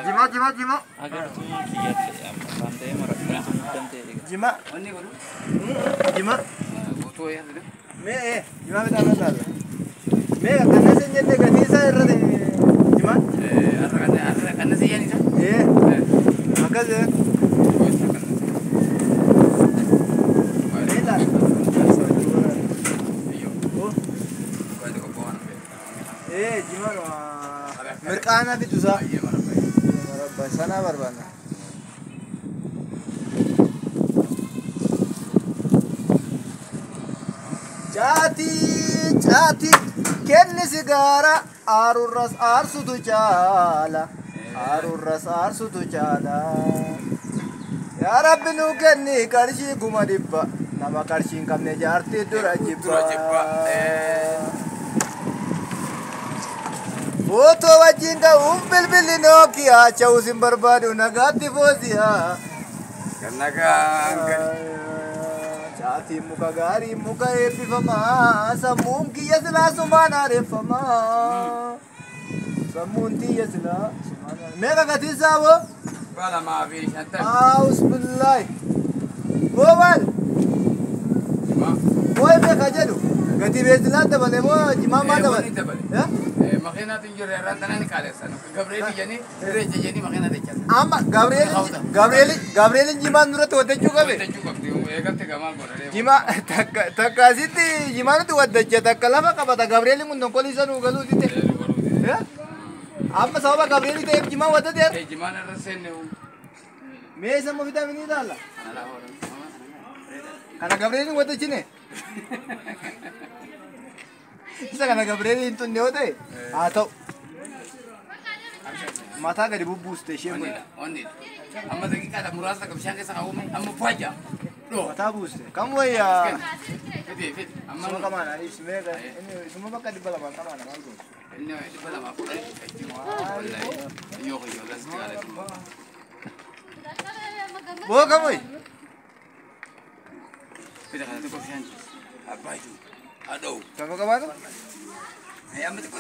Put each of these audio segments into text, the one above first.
Jima jima jima. Jima. Jima. Me jima kita betul. Me karena senjata ganti saya rada jima. Karena saya ni sah. Maka je. Jima merkana di tu sah. Sana berbana. Jati kenni sigara arurras arsu tu chala ya rabbi nu kenni karshi guma dibba nama karshi kamne jarti dura jibba foto wajinga bilbili nokia chausim barbadu nagati fozia Karena Jati muka gari muka epifama samunki yasla sumana refama samunti yasla sumana mega katisa wo bala ma fi shanta. Bismillah Bobal Boy me kajadu gati bezla tabale mo jima ma tabale ya makina tinjur rantanan kales anu Gabriel jani reje jani makina decha ama Gabriel jima nurat wate juga be ekante gamal bonare jima takasiti jima tu wate takalama kabata Gabriel ngun kolisa nu galu dite ya amma sawaba Gabriel te jima wate der jima na rasene me sama vitamin dala ana kana Gabriel wate chine Isa kana Gabriel itu nyote atau mata gadi bubu station Ondi amma dagi kada murasa ka bishange saka ume amma faja mata buste kamu ya fit amma semua kamana ismega ini semua bakal di bala kamana malgo ini di bala ma ko wallahi yo las kala bo kamu fit kada ko bishange abaju ado kamu kamana amma ko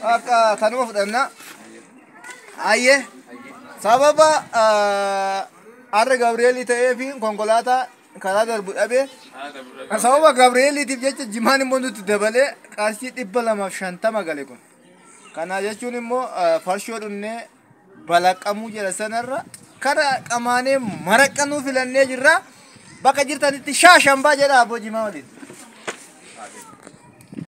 aka tanu fudana aye sababa arre Gabriel ite fi konkolata kala darbu abe sababa Gabriel ite jecha jimani mondu dabale kasi dibbala ma shanta magale kun kana jechuun immoo farshoo dhunne balaqamu jira sanarra kada qamaane maraqanu filannee jirra bakka jirtanitti shaashamba jedha abbo jimaa waliin